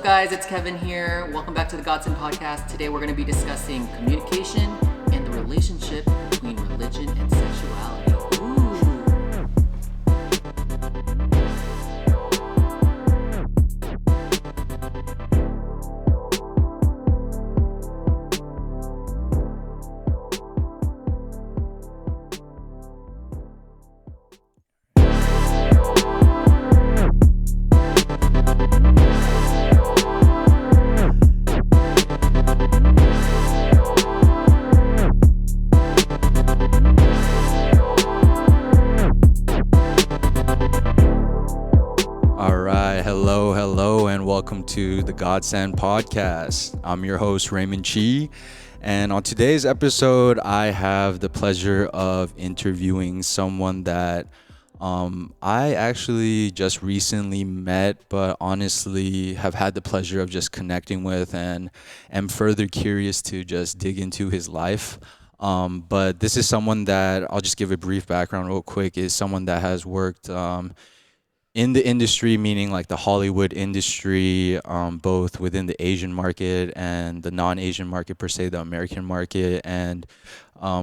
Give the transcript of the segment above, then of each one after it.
guys? It's Kevin here. Welcome back to the GODSEND podcast. Today we're going to be discussing communication and the relationship between religion and sexuality. Welcome to the GODSEND podcast. I'm your host, Raymond Chi, and on today's episode, I have the pleasure of interviewing someone that I actually just recently met, but honestly have had the pleasure of just connecting with and am further curious to just dig into his life. But this is someone that, I'll just give a brief background real quick, is someone that has worked in the industry, meaning like the Hollywood industry, both within the Asian market and the non-Asian market per se, the American market. And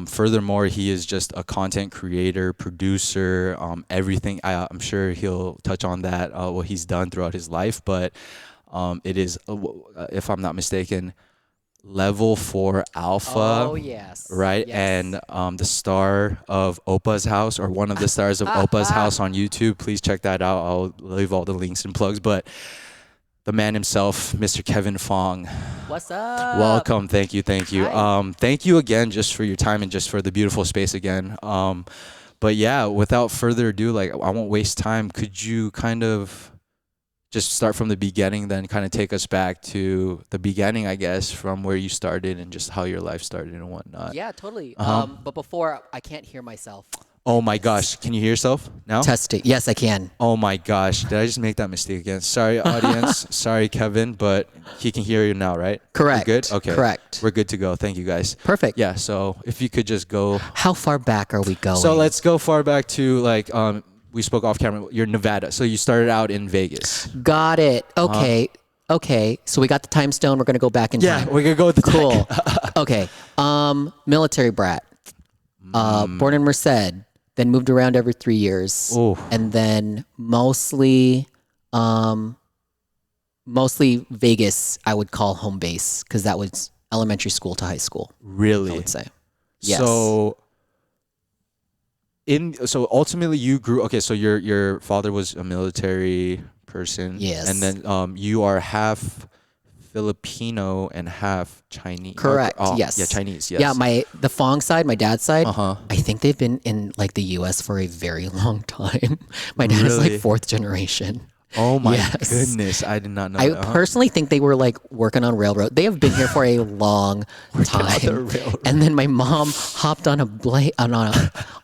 furthermore, he is just a content creator, producer, everything. I'm sure he'll touch on that, what he's done throughout his life. But it is, if I'm not mistaken, Level 4 Alpha. Oh, yes. Right? Yes. And the star of OPPA'S house, or one of the stars of OPPA'S house on YouTube. Please check that out. I'll leave all the links and plugs. But the man himself, Mr. Kevyn Fong. What's up? Welcome. Thank you. Hi. Thank you again just for your time and just for the beautiful space again. But yeah, without further ado, like, I won't waste time. Could you kind of just start from the beginning, then kind of take us back to the beginning, I guess, from where you started and just how your life started and whatnot. Yeah, totally. Uh-huh. But before, I can't hear myself. Oh my gosh. Can you hear yourself now? Test it. Yes, I can. Oh my gosh. Did I just make that mistake again? Sorry, audience. Sorry, Kevin, but he can hear you now, right? Correct. We're good? Okay. Correct. We're good to go. Thank you, guys. Perfect. Yeah, so if you could just go. How far back are we going? So let's go far back to, like, we spoke off camera. You're Nevada. So you started out in Vegas. Got it. Okay. Okay. So we got the time stone. We're going to go back in time. Yeah, we're going to go with the Cool. Okay. Military brat. Born in Merced. Then moved around every 3 years. Ooh. And then mostly Vegas, I would call home base, because that was elementary school to high school. Really? I would say. Yes. So ultimately you grew, okay, so your father was a military person. Yes. And then you are half Filipino and half Chinese. Correct. Yes. Yeah, Chinese. Yes. Yeah, the Fong side, my dad's side, Uh-huh. I think they've been in like the US for a very long time. My dad is Really? like fourth generation. Oh my Yes. goodness. I did not know I that. personally think they were like working on railroad. They have been here for a long time. the railroad. And then my mom hopped on a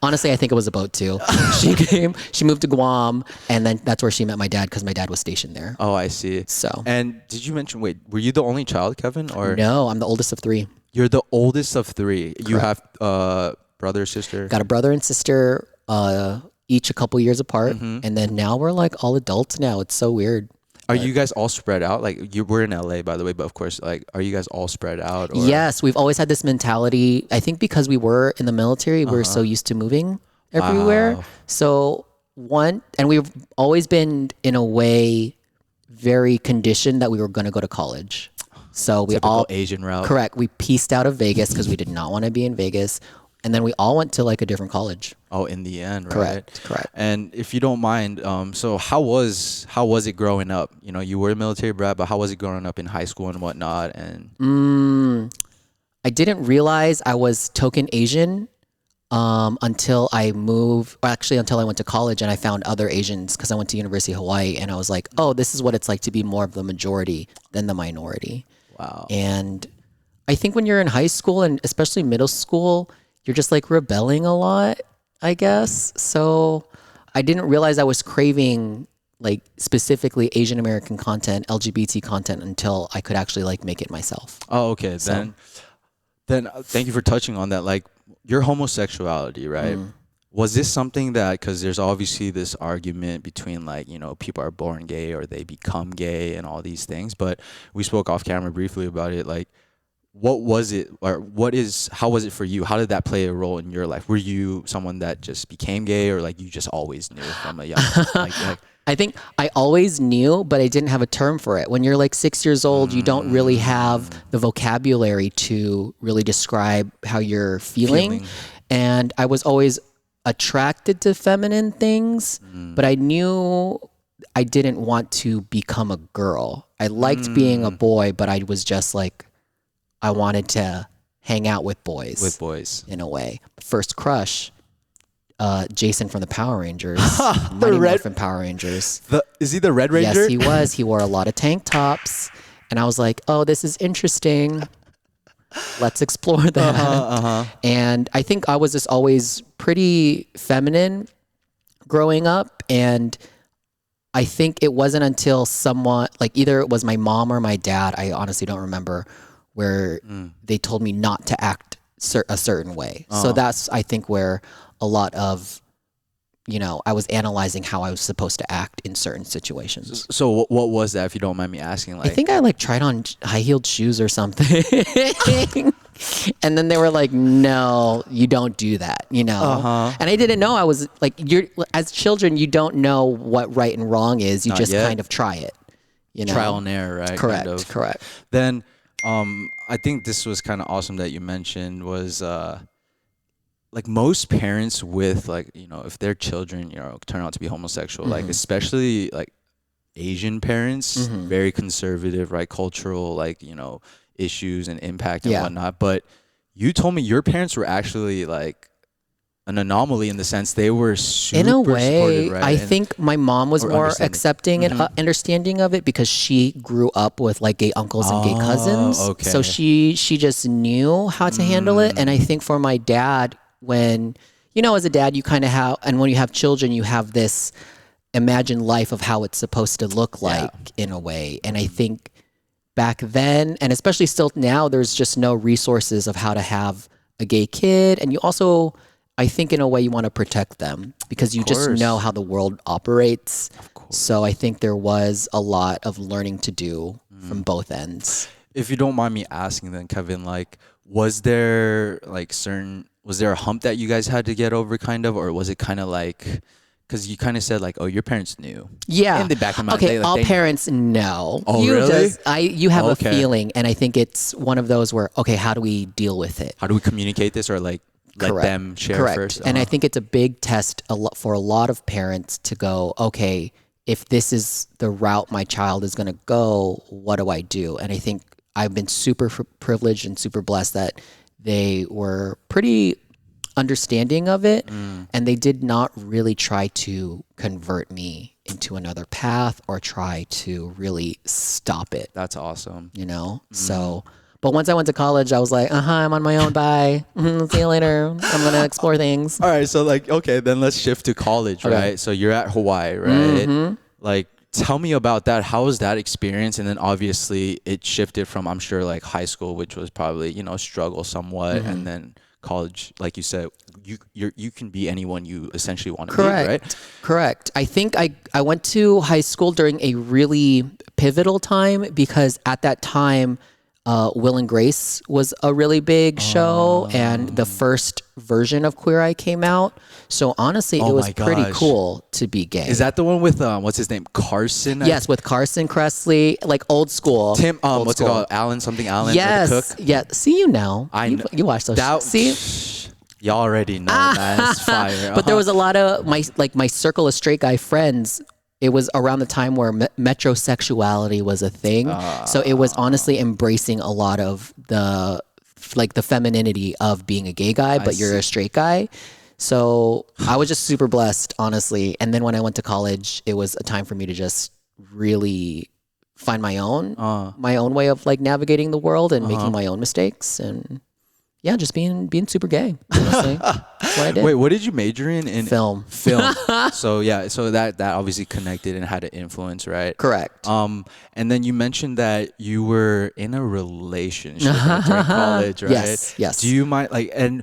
honestly, I think it was a boat too. She moved to Guam, and then that's where she met my dad, because my dad was stationed there. Oh, I see. So. And did you mention, wait, were you the only child, Kevin? Or No, I'm the oldest of three. You're the oldest of three. You have brother, sister? Got a brother and sister, each a couple years apart, and then now we're like all adults now. It's so weird. Are you guys all spread out? Like, you were in LA, by the way, but of course, like, are you guys all spread out? Or? Yes, we've always had this mentality. I think because we were in the military, we're so used to moving everywhere. Wow. So and we've always been, in a way, very conditioned that we were going to go to college. So we Typical all Asian route. Correct. We pieced out of Vegas because we did not want to be in Vegas, and then we all went to like a different college. Oh, in the end, right? Correct. And if you don't mind, so how was it growing up? You know, you were a military brat, but how was it growing up in high school and whatnot? And I didn't realize I was token Asian until I moved, or actually until I went to college and I found other Asians, because I went to University of Hawaii, and I was like, oh, this is what it's like to be more of the majority than the minority. wow. And I think when you're in high school, and especially middle school, you're just like rebelling a lot, I guess. So I didn't realize I was craving like specifically Asian American content, LGBT content, until I could actually like make it myself. Oh, okay. Then thank you for touching on that. Like, your homosexuality, right? Was this something that, because there's obviously this argument between like, people are born gay or they become gay and all these things, but we spoke off camera briefly about it. Like, what was it, or how was it for you? How did that play a role in your life? Were you someone that just became gay, or like you just always knew from a young like I think I always knew, but I didn't have a term for it. When you're like 6 years old, you don't really have the vocabulary to really describe how you're feeling. And I was always attracted to feminine things, but I knew I didn't want to become a girl. I liked being a boy, but I was just like, I wanted to hang out with boys. With boys. In a way. First crush, Jason from the Power Rangers. The red from Power Rangers. Is he the Red Ranger? Yes, he was. He wore a lot of tank tops. And I was like, oh, this is interesting. Let's explore that. And I think I was just always pretty feminine growing up. And I think it wasn't until someone, like either it was my mom or my dad, I honestly don't remember, where they told me not to act a certain way. So that's, I think, where a lot of, I was analyzing how I was supposed to act in certain situations. So what was that, if you don't mind me asking? Like, I think I like tried on high-heeled shoes or something. And then they were like, no, you don't do that, And I didn't know. I was like, as children, you don't know what right and wrong is. You just kind of try it, Trial and error, right? Correct, correct. Then I think this was kind of awesome that you mentioned was like most parents with like, if their children, turn out to be homosexual, like especially like Asian parents, very conservative, right? Cultural, like, issues and impact and whatnot. But you told me your parents were actually like an anomaly in the sense they were super in a way supportive, right? I think my mom was more accepting and understanding of it because she grew up with like gay uncles and gay cousins. Okay. So she just knew how to handle it. And I think for my dad, when as a dad you kind of have, and when you have children, you have this imagined life of how it's supposed to look like in a way. And I think back then, and especially still now, there's just no resources of how to have a gay kid. And you also, I think in a way you want to protect them because you just know how the world operates. So I think there was a lot of learning to do from both ends. If you don't mind me asking then, Kevin, like, was there a hump that you guys had to get over kind of, or was it kind of like, because you kind of said like, oh, your parents knew. Yeah. In the back of my day, like all parents know. Oh, really? You have a feeling, and I think it's one of those where, okay, how do we deal with it? How do we communicate this, or like let them share first? And I think it's a big test for a lot of parents to go, okay, if this is the route my child is going to go, what do I do? And I think I've been super privileged and super blessed that they were pretty understanding of it, and they did not really try to convert me into another path or try to really stop it. That's awesome. So, but once I went to college, I was like, I'm on my own. Bye. See you later. I'm going to explore things. All right. So like, okay, then let's shift to college, right? So you're at Hawaii, right? Like, tell me about that. How was that experience? And then obviously it shifted from, I'm sure, like high school, which was probably, struggle somewhat. And then college, like you said, you can be anyone you essentially want to be, right? Correct. I think I went to high school during a really pivotal time because at that time, Will and Grace was a really big show, and the first version of Queer Eye came out. So honestly, it was pretty cool to be gay. Is that the one with what's his name, Carson? Yes, with Carson Kressley, like old school. Tim, what's it called? Allen, something Allen. Yes, the cook? yeah. See, you know, you watch those. See. Y'all already know, man. It's fire. But there was a lot of my circle of straight guy friends. It was around the time where metrosexuality was a thing. So it was honestly embracing a lot of the femininity of being a gay guy, but you're a straight guy. So I was just super blessed, honestly. And then when I went to college, it was a time for me to just really find my own way of like navigating the world and making my own mistakes. And yeah, just being super gay, honestly. That's what I did. Wait, what did you major in? Film. So yeah, so that obviously connected and had an influence, right? Correct. And then you mentioned that you were in a relationship during college, right? Yes. Do you mind, like, and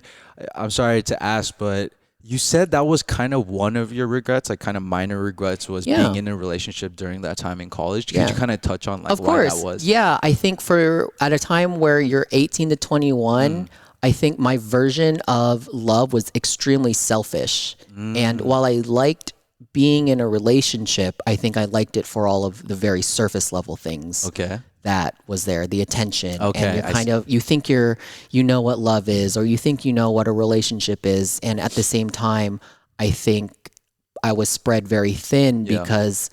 I'm sorry to ask, but You said that was kind of one of your regrets, like kind of minor regrets, was being in a relationship during that time in college. Could you kind of touch on like why that was? Yeah, I think for at a time where you're 18 to 21, I think my version of love was extremely selfish. And while I liked being in a relationship, I think I liked it for all of the very surface level things. Okay. That was there, the attention. Okay, and you're kind of, you think you know what love is, or you think you know what a relationship is. And at the same time, I think I was spread very thin because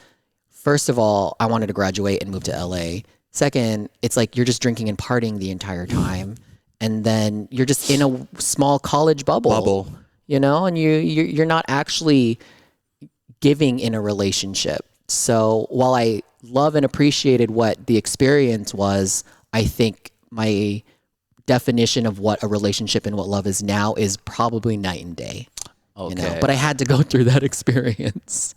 first of all, I wanted to graduate and move to LA. Second, it's like you're just drinking and partying the entire time. And then you're just in a small college bubble. You know, and you're not actually giving in a relationship. So while I love and appreciated what the experience was, I think my definition of what a relationship and what love is now is probably night and day. Okay. You know? But I had to go through that experience.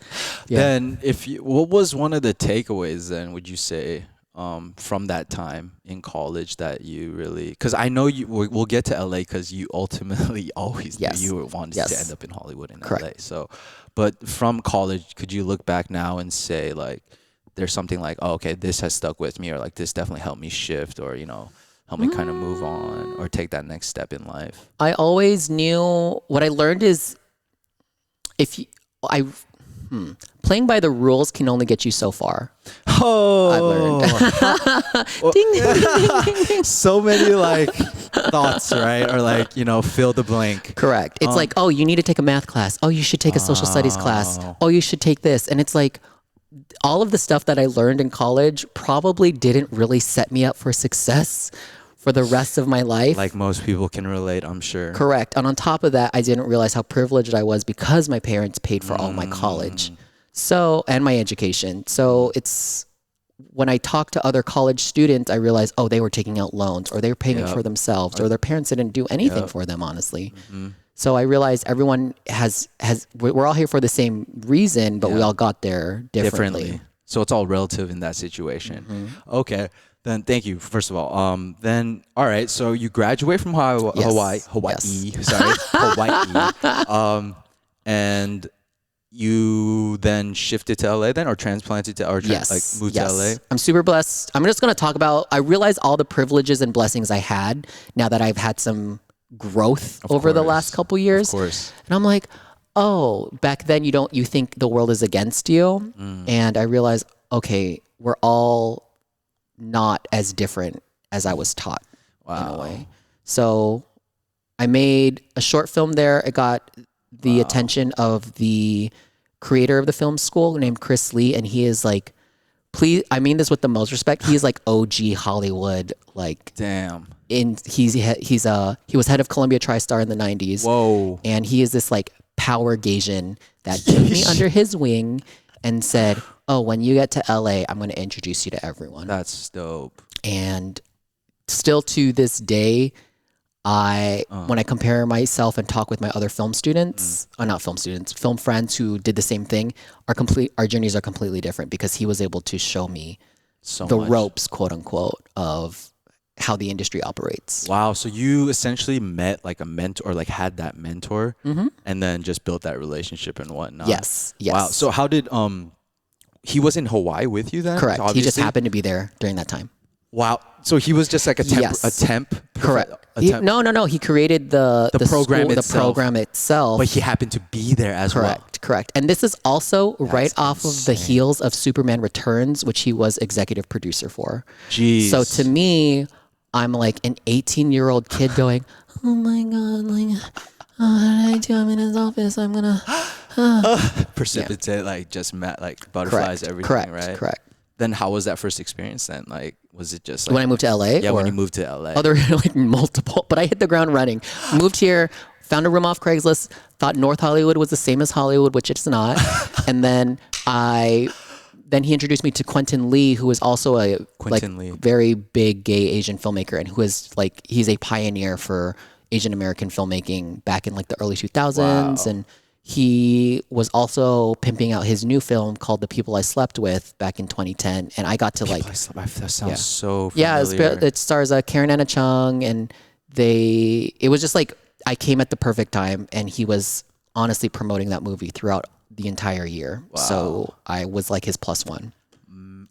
Then what was one of the takeaways then, would you say, from that time in college that you really, because I know we'll get to LA because you ultimately always knew you wanted to end up in Hollywood and LA. So, but from college, could you look back now and say like, there's something like, oh, okay, this has stuck with me, or like this definitely helped me shift, or, you know, help me kind of move on or take that next step in life? I always knew, what I learned is playing by the rules can only get you so far. Oh, I've learned. Ding, ding, ding, ding, ding. So many like thoughts, right? Or like, you know, fill the blank. Correct. It's like, oh, you need to take a math class. Oh, you should take a social studies class. Oh, you should take this. And it's like, all of the stuff that I learned in college probably didn't really set me up for success for the rest of my life. Like most people can relate, I'm sure. Correct. And on top of that, I didn't realize how privileged I was because my parents paid for all my college. So, and my education. So it's, when I talk to other college students, I realize, oh, they were taking out loans, or they were paying for themselves, or their parents didn't do anything for them, honestly. So I realized everyone we're all here for the same reason, but we all got there differently. So it's all relative in that situation. Okay. Then thank you, first of all. Then, all right, so you graduate from Hawaii. And you then shifted to LA then, or transplanted to, or moved to LA? I'm super blessed. I'm just going to talk about, I realized all the privileges and blessings I had now that I've had some growth over the last couple years. Of course. And I'm like, oh, back then you think the world is against you. And I realized, okay, we're all not as different as I was taught in a way. So I made a short film there. It got the attention of the creator of the film school named Chris Lee. And he is like, please, I mean this with the most respect. He is like OG Hollywood. Like, damn. He was head of Columbia TriStar in the 90s. Whoa. And he is this like power Gaysian that took me under his wing and said, oh, when you get to LA, I'm going to introduce you to everyone. That's dope. And still to this day, when I compare myself and talk with my other film students, not film students, film friends who did the same thing, our journeys are completely different because he was able to show me the ropes, quote unquote, of how the industry operates. Wow. So you essentially met like a mentor, or like had that mentor, and then just built that relationship and whatnot. Yes. Wow. So how did, he was in Hawaii with you then? Correct. Obviously? He just happened to be there during that time. Wow. So he was just like a temp? Correct. No. He created the program itself. But he happened to be there as well. Correct. And this is also right off of the heels of Superman Returns, which he was executive producer for. Jeez. So to me, I'm like an 18-year-old kid going, oh my God, like, what did I do? I'm in his office. I'm going to... Precipitate, like just like butterflies, everything, right? Correct. Then how was that first experience then? Like, was it just like... When I moved to LA? Yeah, when you moved to LA. Oh, there were like multiple, but I hit the ground running. Moved here, found a room off Craigslist, thought North Hollywood was the same as Hollywood, which it's not. And then he introduced me to Quentin Lee, who is also a very big gay Asian filmmaker, and who is like, he's a pioneer for Asian American filmmaking back in like the early 2000s. Wow. And he was also pimping out his new film called The People I Slept With back in 2010. And I got to like... That sounds so familiar. Yeah, it stars Karen Anna Chung, and it was just like, I came at the perfect time, and he was honestly promoting that movie throughout the entire year. So I was like his plus one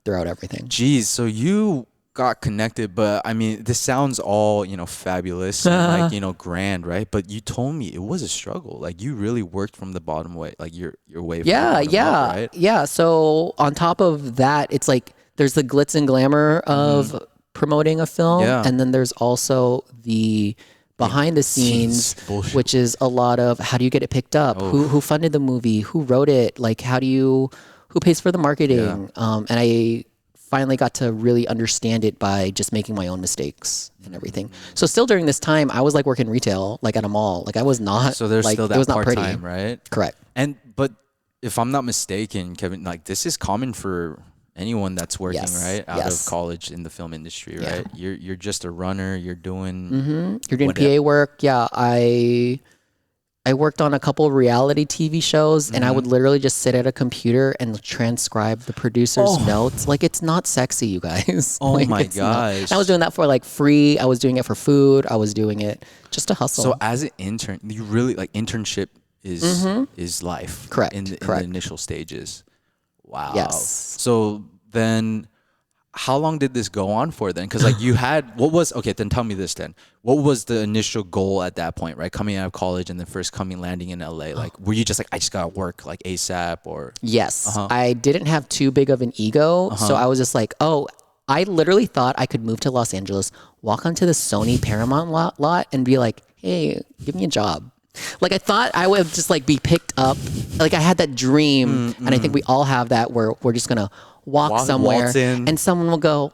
throughout everything. Geez, so you got connected, but I mean, this sounds all, fabulous and like, grand, right? But you told me it was a struggle. Like you really worked from the bottom way, like your way from the bottom up, right? Yeah. So on top of that, it's like there's the glitz and glamour of promoting a film, and then there's also the behind the scenes, which is a lot of how do you get it picked up, who funded the movie, who wrote it, like who pays for the marketing, and I finally got to really understand it by just making my own mistakes and everything. So still during this time, I was like working retail, like at a mall. Like I was not. So there's like, still it was that not part pretty. time, right? Correct. But if I'm not mistaken, Kevin, like this is common for anyone that's working right out of college in the film industry, right? You're just a runner. You're doing you're doing PA work. Yeah, I worked on a couple of reality TV shows, and I would literally just sit at a computer and transcribe the producer's notes. Like, it's not sexy, you guys. Oh like, my it's gosh. not. I was doing that for like free. I was doing it for food. I was doing it just to hustle. So as an intern, you really like internship is life. Correct. In the initial stages. Wow. Yes. So then how long did this go on for then? Because like you had, then tell me this then. What was the initial goal at that point, right? Coming out of college and then first landing in LA. Like, were you just like, I just gotta work like ASAP or? Yes. I didn't have too big of an ego. So I was just like, I literally thought I could move to Los Angeles, walk onto the Sony Paramount lot and be like, hey, give me a job. Like I thought I would just like be picked up. Like I had that dream, and I think we all have that where we're just gonna walk somewhere and someone will go,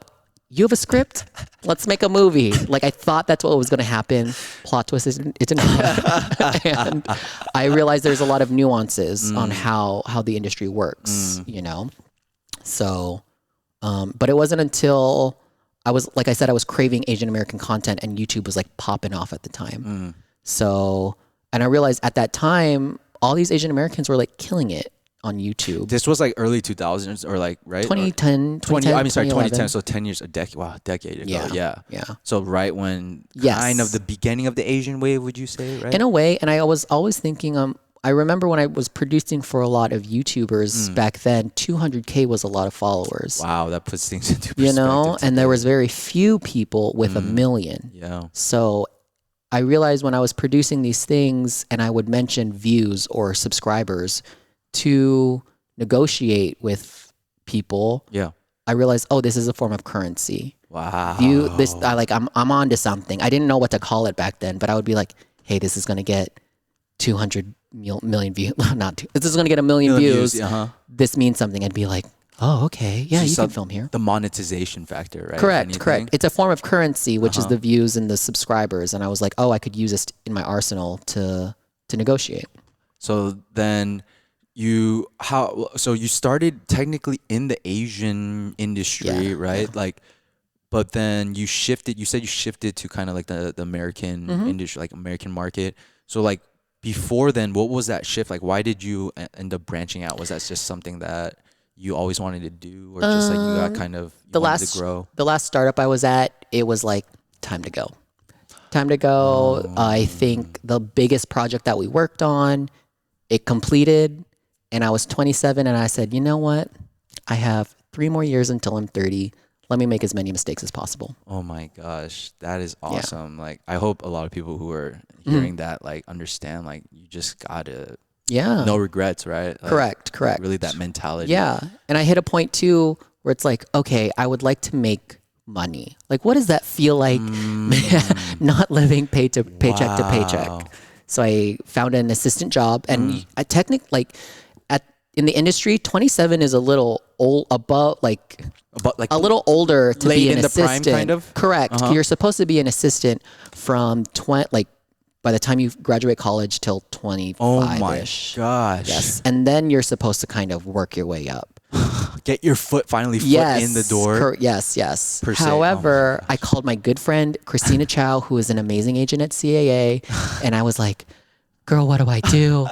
you have a script? Let's make a movie. Like I thought that's what was gonna happen. Plot twist, it didn't happen. And I realized there's a lot of nuances on how the industry works, So, but it wasn't until I was, like I said, I was craving Asian American content and YouTube was like popping off at the time. So, and I realized at that time, all these Asian Americans were like killing it on YouTube. This was like early 2000s or like, right? 2010, 2010. So 10 years, a decade ago. Yeah. So right when kind of the beginning of the Asian wave, would you say, right? In a way. And I was always thinking, I remember when I was producing for a lot of YouTubers back then, 200K was a lot of followers. Wow. That puts things into perspective. And there was very few people with 1 million. Yeah. So I realized when I was producing these things and I would mention views or subscribers to negotiate with people, I realized, this is a form of currency. Wow. I'm on to something. I didn't know what to call it back then, but I would be like, hey, this is going to get 200 million views. This is going to get 1 million views. This means something. I'd be like, oh, okay. Yeah, you can film here. The monetization factor, right? Correct. It's a form of currency, which is the views and the subscribers. And I was like, I could use this in my arsenal to negotiate. So then you started technically in the Asian industry, right? Yeah. Like, but then you said you shifted to kind of like the American industry, like American market. So like before then, what was that shift? Like, why did you end up branching out? Was that just something that you always wanted to do, or just like you got kind of wanted to grow? The last startup I was at, it was like time to go. I think the biggest project that we worked on, it completed, and I was 27, and I said, you know what? I have 3 more years until I'm 30. Let me make as many mistakes as possible. Oh my gosh, that is awesome. Like, I hope a lot of people who are hearing that like understand, like, you just gotta no regrets, right? Like, correct. Really that mentality. Yeah. And I hit a point too where it's like, okay, I would like to make money. Like, what does that feel like? Not living paycheck to paycheck. So I found an assistant job, and I in the industry, 27 is a little old, a little older to be an assistant. Prime, kind of? Correct. You're supposed to be an assistant from by the time you graduate college till 25-ish. Oh my gosh. Yes. And then you're supposed to kind of work your way up. Get your foot in the door. Yes. However, I called my good friend, Christina Chow, who is an amazing agent at CAA. And I was like, girl, what do I do?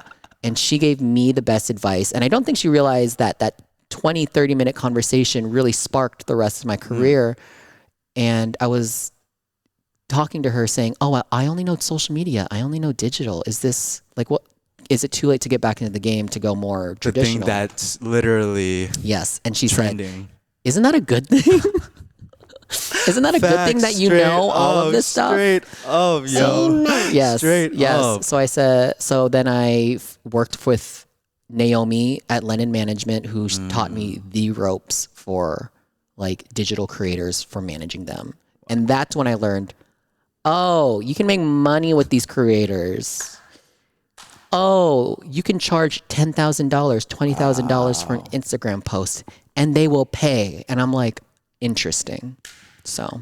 And she gave me the best advice. And I don't think she realized that 20, 30-minute conversation really sparked the rest of my career. And I was talking to her saying, I only know social media. I only know digital. Is this like what? is it too late to get back into the game to go more The thing traditional? that's literally Yes. And she said, trending. isn't that a good thing? Isn't that a good thing that you know all of this stuff? Straight up, yo. Yes. Straight yes. up. So I said, so then I worked with Naomi at Lennon Management, who taught me the ropes for like digital creators for managing them. And that's when I learned, oh, you can make money with these creators. Oh, you can charge $10,000, $20,000 for an Instagram post and they will pay. And I'm like, interesting. So,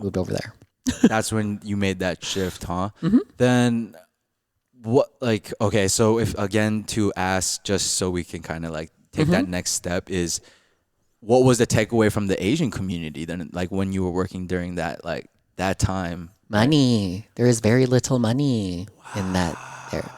moved over there. That's when you made that shift, huh? Mm-hmm. Then what, like, okay, so if again to ask, just so we can kind of like take that next step, is what was the takeaway from the Asian community then, like when you were working during that, like that time? Money. There is very little money in that there.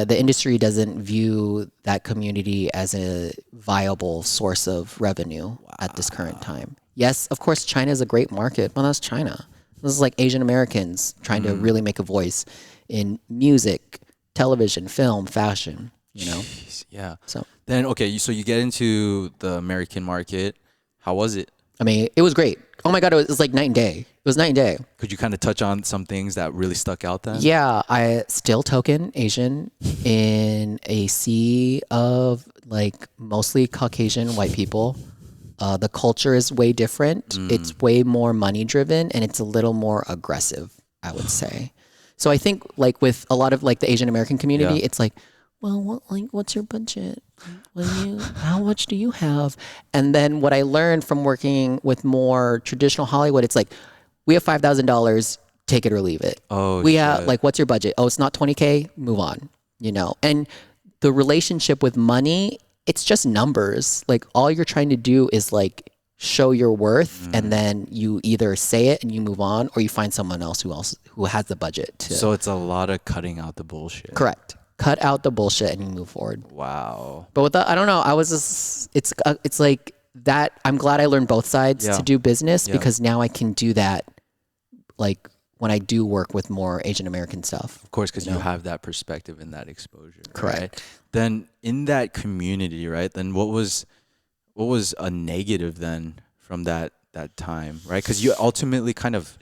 The industry doesn't view that community as a viable source of revenue at this current time. Yes, of course, China is a great market. Well, that's China. This is like Asian Americans trying to really make a voice in music, television, film, fashion, you know? Jeez, yeah. So Then, okay, so you get into the American market. How was it? I mean, it was great. Oh my God, it was like night and day. It was night and day. Could you kind of touch on some things that really stuck out then? Yeah, I still token Asian in a sea of like mostly Caucasian white people. The culture is way different. It's way more money driven and it's a little more aggressive, I would say. So I think like with a lot of like the Asian American community, it's like, well, what's your budget? How much do you have? And then what I learned from working with more traditional Hollywood, it's like, we have $5,000, take it or leave it. Oh, we shit. have like, what's your budget? Oh, it's not 20K, move on, you know? And the relationship with money, it's just numbers. Like all you're trying to do is like show your worth and then you either say it and you move on or you find someone else who has the budget to. So it's a lot of cutting out the bullshit. Correct. Cut out the bullshit and you move forward. Wow. But with that, I don't know. I was just, it's like that. I'm glad I learned both sides to do business because now I can do that. Like when I do work with more Asian American stuff. Of course, because you have that perspective and that exposure. Correct. Right? Then in that community, right? Then what was a negative then from that time, right? Because you ultimately kind of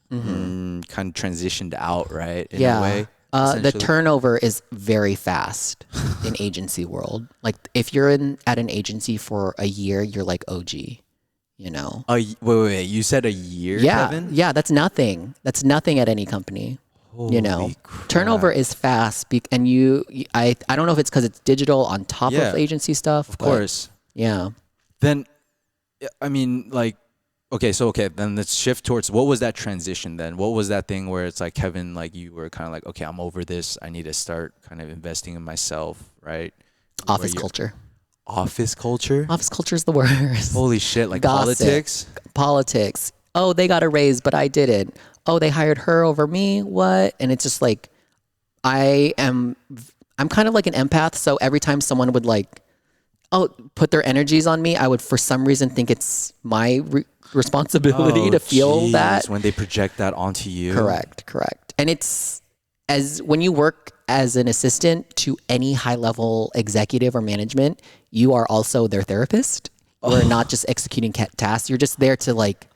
transitioned out, right? In a way. The turnover is very fast in agency world. Like if you're at an agency for a year, you're like OG, you know? Wait. You said a year, Yeah. Kevin? Yeah, that's nothing. That's nothing at any company. You know, Holy crap. turnover is fast. And I don't know if it's because it's digital on top of agency stuff. Of course. Yeah. Then, I mean, like, okay, then let's shift towards what was that transition then? What was that thing where it's like, Kevin, like you were kind of like, okay, I'm over this. I need to start kind of investing in myself, right? Office culture. Office culture? Office culture is the worst. Holy shit, like Gossip. politics? Oh, they got a raise, but I didn't. Oh, they hired her over me. What? And it's just like, I'm kind of like an empath. So every time someone would like, put their energies on me, I would for some reason think it's my responsibility to feel that. When they project that onto you. Correct. And it's when you work as an assistant to any high level executive or management, you are also their therapist. You're not just executing tasks. You're just there to like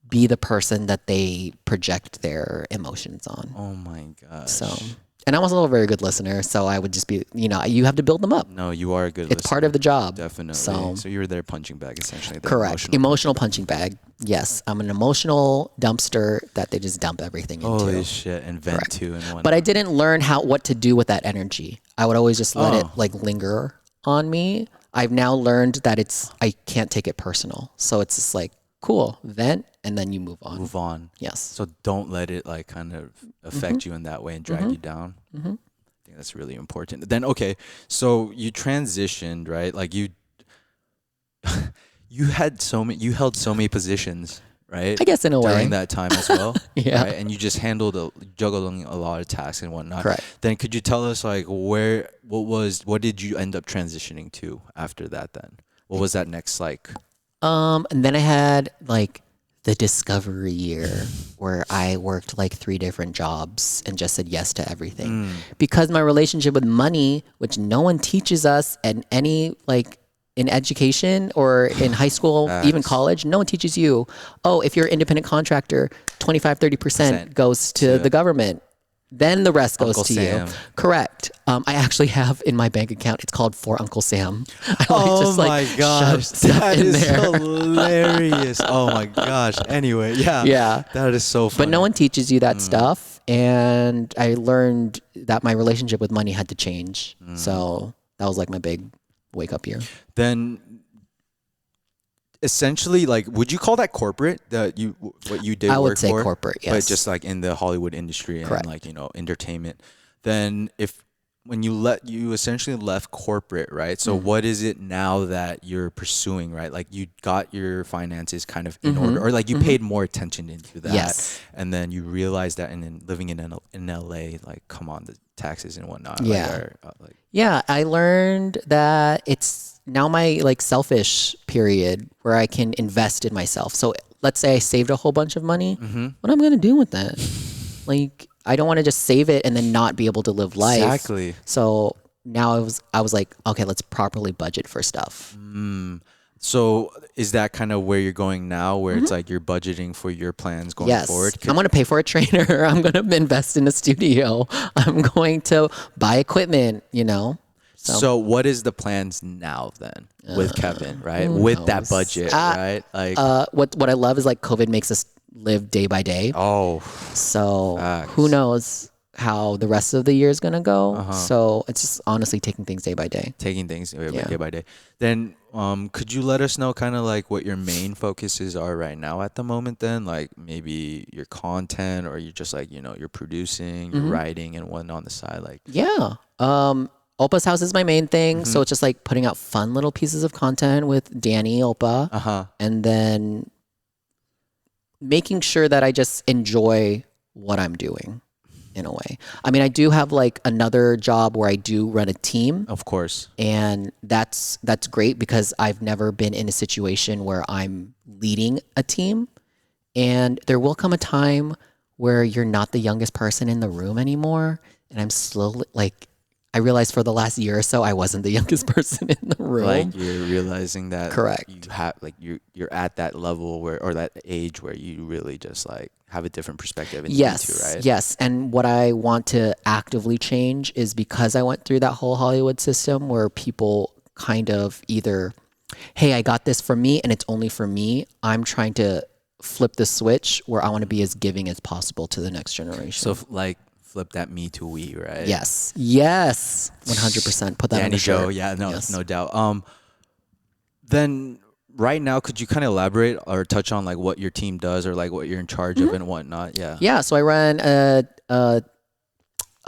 be the person that they project their emotions on. Oh my gosh. So, and I'm also a very good listener. So I would just be, you have to build them up. No, you are a good It's part of the job. Definitely. So you were their punching bag, essentially. Correct. Emotional punching bag. Yes. I'm an emotional dumpster that they just dump everything into. Holy shit. And vent to and whatnot. But I didn't learn what to do with that energy. I would always just let it like linger on me. I've now learned that I can't take it personal. So it's just like, cool, vent, and then you move on. Yes. So don't let it like kind of affect you in that way and drag you down. I think that's really important. Then, okay, so you transitioned, right? Like you held so many positions, right? I guess in a way. During that time as well. Yeah. Right? And you just juggling a lot of tasks and whatnot. Correct. Then could you tell us like what did you end up transitioning to after that then? What was that next like? And then I had like the discovery year where I worked like 3 different jobs and just said yes to everything. Because my relationship with money, which no one teaches us at any like in education or in high school, even college, no one teaches you, oh, if you're an independent contractor, 25-30% goes to the government. Then the rest goes Uncle to Sam. you. Correct. I actually have in my bank account, it's called For Uncle Sam. I Oh my gosh, shove stuff that in is there. hilarious. Oh my gosh. Anyway, yeah. That is so funny. But no one teaches you that stuff. And I learned that my relationship with money had to change. So that was like my big wake up year. Then essentially, like, would you call that corporate, what you did I work would say for? corporate, yes. But just like in the Hollywood industry Correct. and like, you know, entertainment. Then when you essentially left corporate, right? So what is it now that you're pursuing, right? Like you got your finances kind of in order, or like you paid more attention into that. Yes. And then you realized that, and then living in LA, like, come on, the taxes and whatnot. Yeah. Yeah, I learned that it's now my like selfish period where I can invest in myself. So let's say I saved a whole bunch of money. What am I going to do with that? Like, I don't want to just save it and then not be able to live life. Exactly. So now I was like, okay, let's properly budget for stuff. So is that kind of where you're going now, where it's like you're budgeting for your plans going Yes. forward? I'm going to pay for a trainer. I'm going to invest in a studio. I'm going to buy equipment, you know? So what is the plans now then with Kevyn, right? With that budget, right? Like, what I love is like COVID makes us live day by day. oh, So facts. who knows how the rest of the year is going to go. So it's just honestly taking things day by day. taking things day by day. Then could you let us know kind of like what your main focuses are right now at the moment then? Like maybe your content, or you're just like, you know, you're producing, you're writing and whatnot on the side. Like, Yeah. OPPA'S house is my main thing. So it's just like putting out fun little pieces of content with Danny, Oppa. And then making sure that I just enjoy what I'm doing in a way. I mean, I do have like another job where I do run a team. of course. And that's great because I've never been in a situation where I'm leading a team. And there will come a time where you're not the youngest person in the room anymore. And I'm slowly like, I realized for the last year or so, I wasn't the youngest person in the room. Like you're realizing that Correct. you have like you're at that level where, or that age where you really just like have a different perspective and Yes, need to, right? yes. And what I want to actively change is because I went through that whole Hollywood system where people kind of either, hey, I got this for me and it's only for me. I'm trying to flip the switch where I want to be as giving as possible to the next generation. So like flip that me to we, right? Yes, 100%. Put that on Danny the shirt. Joe, yeah, no, Yes. no doubt. Then right now, could you kind of elaborate or touch on like what your team does or like what you're in charge of and whatnot? Yeah. Yeah, so I run a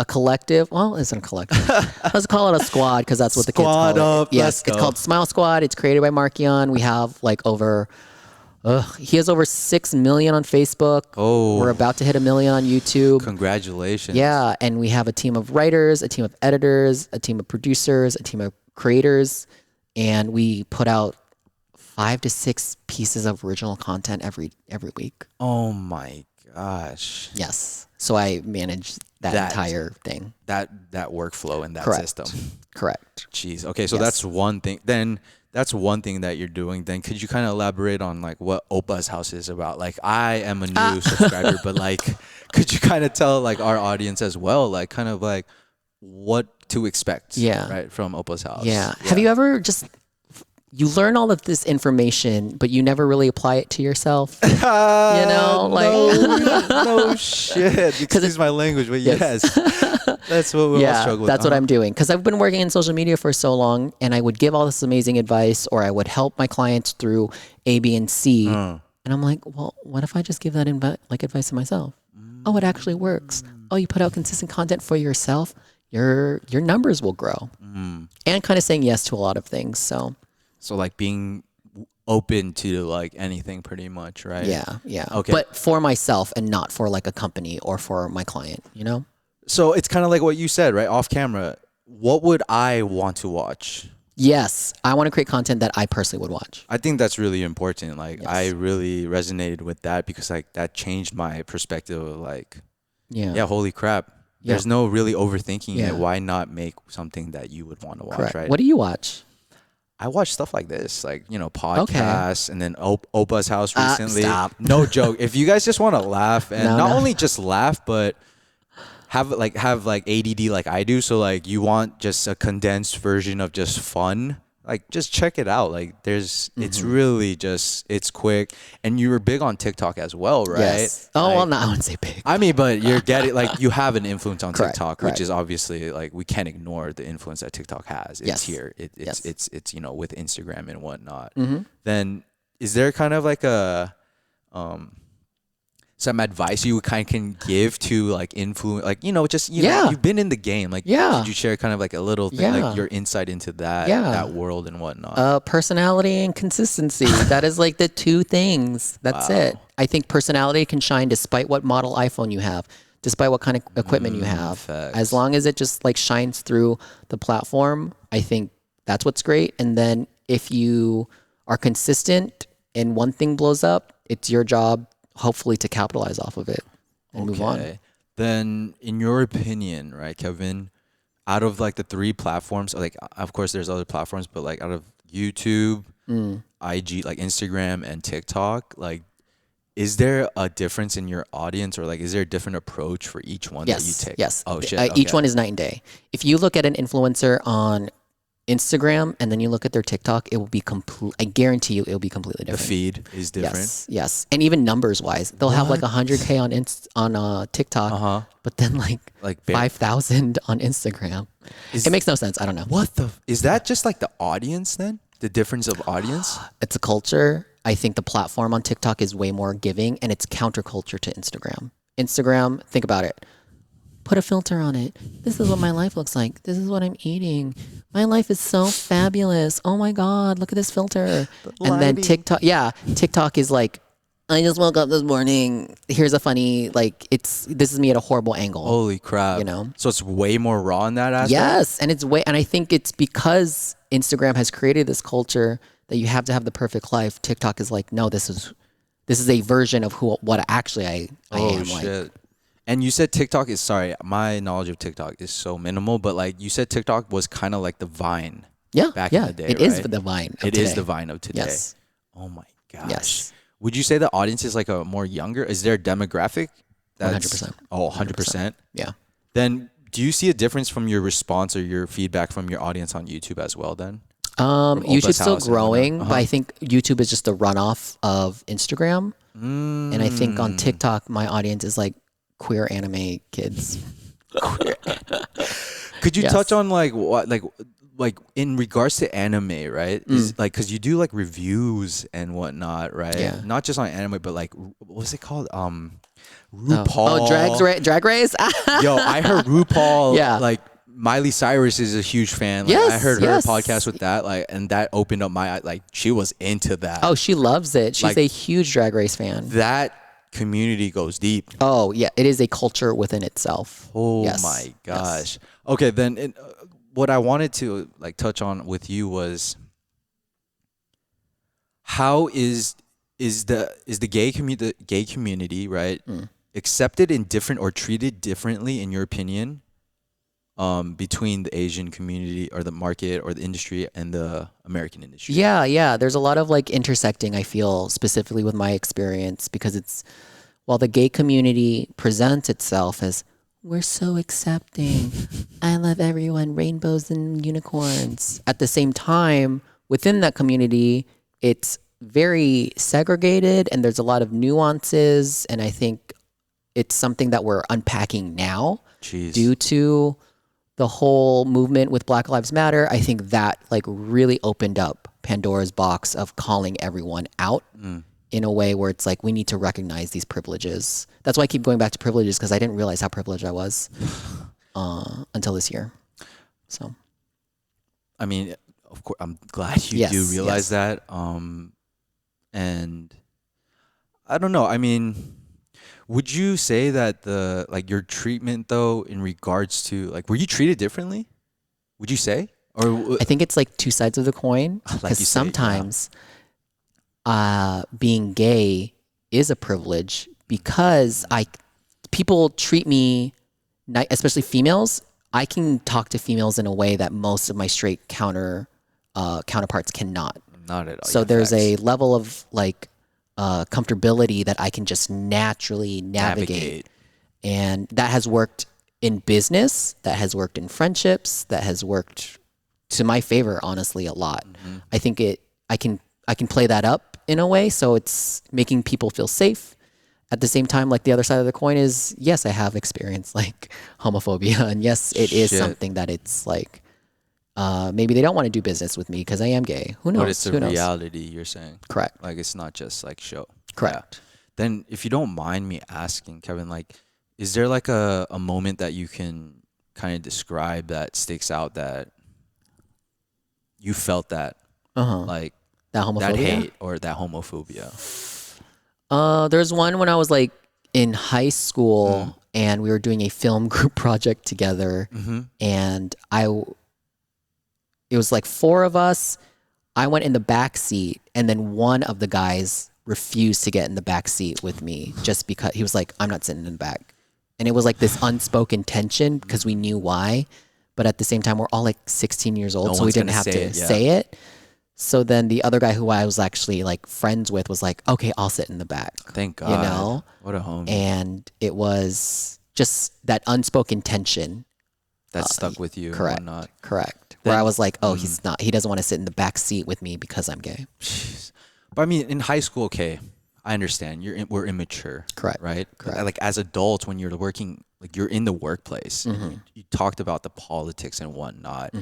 collective. Well, it's a collective. Let's call it a squad because that's what the kids Squad call up, it. Yes, let's it's go. called Smile Squad. It's created by Markion. We have like over. He has over 6 million on Facebook. Oh. We're about to hit 1 million on YouTube. Congratulations. Yeah, and we have a team of writers, a team of editors, a team of producers, a team of creators, and we put out 5 to 6 pieces of original content every week. Oh my gosh. Yes. So I manage that entire thing. That workflow and that Correct. system. Correct. Jeez. Okay, so Yes. that's one thing. Then that's one thing that you're doing. Then could you kind of elaborate on like what OPPA'S house is about? Like I am a new subscriber, but like could you kind of tell like our audience as well, like kind of like what to expect? Yeah. Right from OPPA'S house. Yeah. Have you ever just you learn all of this information, but you never really apply it to yourself? You know, like no shit. Excuse my language, but yes. That's what we all struggle with. That's what I'm doing. Because I've been working in social media for so long, and I would give all this amazing advice, or I would help my clients through A, B, and C. And I'm like, well, what if I just give that advice to myself? Oh, it actually works. Oh, you put out consistent content for yourself, your numbers will grow. And kind of saying yes to a lot of things. So like being open to like anything pretty much, right? Yeah. Okay. But for myself and not for like a company or for my client, you know? So it's kind of like what you said, right? Off camera. What would I want to watch? Yes, I want to create content that I personally would watch. I think that's really important. Like Yes. I really resonated with that because like that changed my perspective of like, Yeah. yeah, holy crap. Yeah. There's no really overthinking Yeah. it. Why not make something that you would want to watch, Correct. right? What do you watch? I watch stuff like this, like, you know, Okay. podcasts and then Oppa's House recently. Stop. No joke. If you guys just want to laugh and No, not no. only just laugh, but have like ADD like I do. So like you want just a condensed version of just fun. Like just check it out. Like it's really just, it's quick. And you were big on TikTok as well, right? Yes. Oh, Like, well, no, I wouldn't say big. I mean, but you're getting like you have an influence on Correct, TikTok, correct. which is obviously like we can't ignore the influence that TikTok has. It's Yes. here. Yes. It's you know, with Instagram and whatnot. Mm-hmm. Then is there kind of like a some advice you kind of can give to like influence, like, you know, just you know, Yeah. you've been in the game, like Yeah. could you share kind of like a little thing, Yeah. like your insight into that Yeah. that world and whatnot? Personality and consistency. That is like the two things. That's Wow. it. I think personality can shine despite what model iPhone you have, despite what kind of equipment you have. facts. As long as it just like shines through the platform, I think that's what's great. And then if you are consistent and one thing blows up, it's your job, hopefully, to capitalize off of it and move on. Then in your opinion, right, Kevin, out of like the three platforms, like of course there's other platforms, but like out of YouTube, IG, like Instagram and TikTok, like is there a difference in your audience, or like is there a different approach for each one that you Yes. take? Yes. Oh shit. Each okay. one is night and day. If you look at an influencer on Instagram and then you look at their TikTok, it will be complete. I guarantee you, it will be completely The different. feed is different. Yes, yes, and even numbers wise, they'll have like 100K on TikTok, but then like bare- 5,000 on Instagram. Is- It makes no sense. I don't know. What the is that just like the audience then? The difference of audience? It's a culture. I think the platform on TikTok is way more giving, and it's counterculture to Instagram. Instagram, think about it. Put a filter on it. This is what my life looks like. This is what I'm eating. My life is so fabulous. Oh my God, look at this filter. And then TikTok is like, I just woke up this morning. Here's a funny, like, this is me at a horrible angle. Holy crap. You know? So it's way more raw in that aspect? Yes, and I think it's because Instagram has created this culture that you have to have the perfect life. TikTok is like, no, this is a version of what actually I am shit. like. And you said TikTok is, sorry, my knowledge of TikTok is so minimal, but like you said TikTok was kind of like the Vine back in the day, It right? is the Vine of It today. is the Vine of today. Yes. Oh my gosh. Yes. Would you say the audience is like a more younger? Is there a demographic? 100%. Oh, 100%? Yeah. Then do you see a difference from your response or your feedback from your audience on YouTube as well then? YouTube's still House and whatnot. growing, but I think YouTube is just a runoff of Instagram. And I think on TikTok, my audience is like queer anime kids. Could you Yes. touch on like what like in regards to anime, right? Is like because you do like reviews and whatnot, right? Yeah. Not just on anime, but like what was it called? RuPaul. Oh, Drag Race? Yo, I heard RuPaul. Yeah. Like Miley Cyrus is a huge fan. Like, Yes, I heard her yes. podcast with that, like, and that opened up my like. She was into that. Oh, she loves it. She's Like- a huge Drag Race fan. That community goes deep. Oh, yeah. It is a culture within itself. Oh Yes. my gosh. Okay, then what I wanted to like touch on with you was how is the gay community, right, accepted in different or treated differently in your opinion between the Asian community or the market or the industry and the American industry? Yeah. There's a lot of like intersecting, I feel, specifically with my experience, because while the gay community presents itself as, we're so accepting, I love everyone, rainbows and unicorns. At the same time, within that community, it's very segregated and there's a lot of nuances. And I think it's something that we're unpacking now due to the whole movement with Black Lives Matter. I think that like really opened up Pandora's box of calling everyone out in a way where it's like, we need to recognize these privileges. That's why I keep going back to privileges, because I didn't realize how privileged I was until this year. So, I mean, of course, I'm glad you do realize that. And I don't know. I mean, would you say that your treatment though, in regards to like, were you treated differently? Would you say Or I think it's like two sides of the coin, like because you say, yeah. sometimes being gay is a privilege because people treat me, especially females. I can talk to females in a way that most of my straight counterparts cannot. Not at all. So Yeah, there's facts. a level of like comfortability that I can just naturally navigate. And that has worked in business, that has worked in friendships, that has worked to my favor, honestly, a lot. I think I can play that up in a way, so it's making people feel safe. At the same time, like the other side of the coin is, yes, I have experienced like homophobia, and yes, it is Shit. something that it's like maybe they don't want to do business with me because I am gay. Who knows? But it's a Who knows? reality, you're saying. Correct. Like, it's not just like show. Correct. Yeah. Then if you don't mind me asking, Kevin, like, is there like a moment that you can kind of describe that sticks out that you felt that like That homophobia. that hate or that homophobia? There's one when I was like in high school and we were doing a film group project together, and it was like four of us. I went in the back seat, and then one of the guys refused to get in the back seat with me just because he was like, I'm not sitting in the back. And it was like this unspoken tension because we knew why, but at the same time we're all like 16 years old, No so we one's didn't gonna have to say say it, it. So then the other guy who I was actually like friends with was like, okay, I'll sit in the back. Thank God. You know? What a homie. And it was just that unspoken tension. That stuck with you. Correct. And whatnot. Correct. Where I was like, oh, he doesn't want to sit in the back seat with me because I'm gay. Jeez. But I mean, in high school, okay, I understand. We're immature. Correct. Right? Correct. Like as adults, when you're working, like you're in the workplace, and you talked about the politics and whatnot.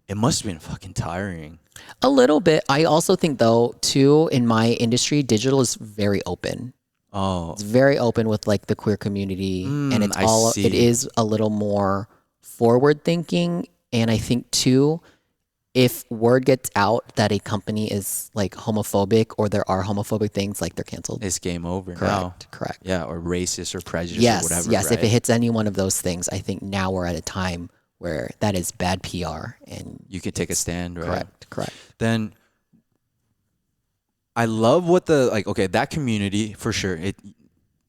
It must have been fucking tiring. A little bit. I also think though, too, in my industry, digital is very open. Oh, It's very open with like the queer community, and it's I see. it is a little more forward thinking. And I think too, if word gets out that a company is like homophobic or there are homophobic things, like they're canceled. it's game over now. Correct. Correct. Yeah, or racist or prejudiced Yes. or whatever. Yes. right? If it hits any one of those things, I think now we're at a time where that is bad PR, and you could take a stand, right? correct. Correct. Then I love what that community for sure. It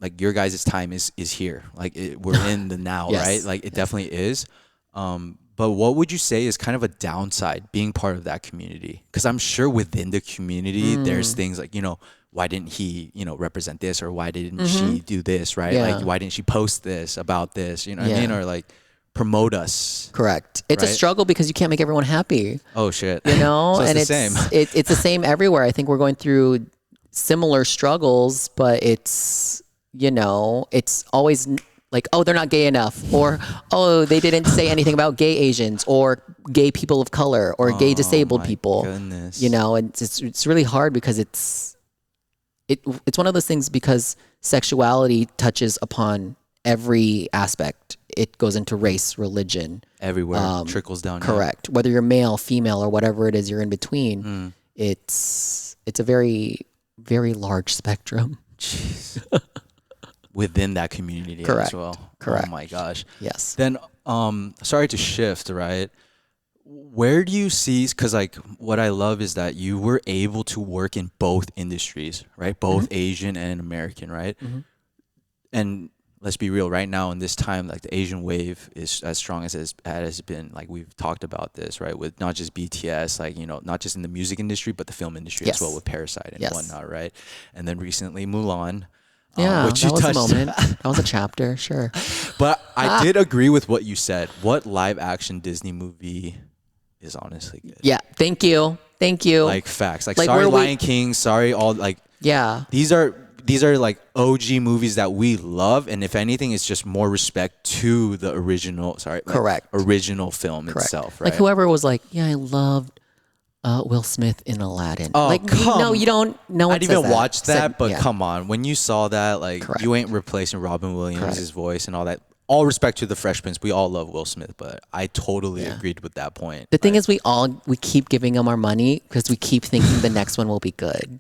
like your guys' time is here. Like we're in the now, Yes. right? Like it definitely is. But what would you say is kind of a downside being part of that community? Because I'm sure within the community, there's things like, why didn't he, represent this, or why didn't she do this, right? Yeah. Like, why didn't she post this about this? You know what I Yeah. mean? Or like promote us. Correct. It's a Right? struggle because you can't make everyone happy. Oh shit. You know, So it's and the same. It's the same everywhere. I think we're going through similar struggles, but it's always like, oh, they're not gay enough, or oh, they didn't say anything about gay Asians or gay people of color or gay disabled my people. goodness. And it's really hard because it's one of those things, because sexuality touches upon every aspect. It goes into race, religion, Everywhere trickles down. yeah. correct. Whether you're male, female, or whatever it is you're in between, it's a very, very large spectrum. Jeez. Within that community Correct. as well. Correct. Oh my gosh. Yes. Then, sorry to shift, right? Where do you see? Because like what I love is that you were able to work in both industries, right? Both Asian and American, right? And let's be real, right now in this time, like the Asian wave is as strong as it has been. Like we've talked about this, right? With not just BTS, like, not just in the music industry, but the film industry Yes. as well, with Parasite and Yes. whatnot, right? And then recently Mulan. Yeah, which that you was a touched. moment. That was a chapter, sure. But I did agree with what you said. What live action Disney movie is honestly good? Yeah, thank you. Like facts. Like Like, sorry where we- Lion King, sorry all like Yeah, these are like OG movies that we love, and if anything it's just more respect to the original Correct. original film correct. itself, right? Like whoever was like, yeah, I loved Will Smith in Aladdin. Oh, like, come- no, you don't. No one I didn't says even watch that, Said- but yeah. come on. When you saw that, like Correct. you ain't replacing Robin Williams' Correct. voice and all that. All respect to the Fresh Prince. We all love Will Smith, but I totally agreed with that point. The thing is, we keep giving them our money because we keep thinking the next one will be good.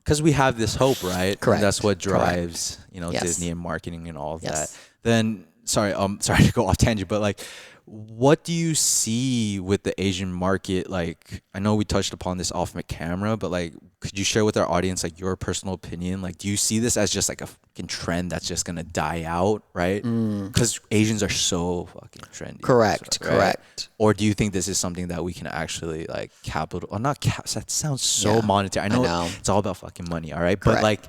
Because we have this hope, right? Correct. And that's what Correct. drives, Yes. Disney and marketing and all of Yes. that. Then, sorry to go off tangent, but like what do you see with the Asian market? Like, I know we touched upon this off my camera, but like, could you share with our audience like your personal opinion? Like, do you see this as just like a fucking trend that's just gonna die out, right? Because Asians are so fucking trendy. Correct, right? correct. Or do you think this is something that we can actually like capital or not that sounds so Yeah, monetary. I know, know. it's all about fucking money, all right? Correct. But like,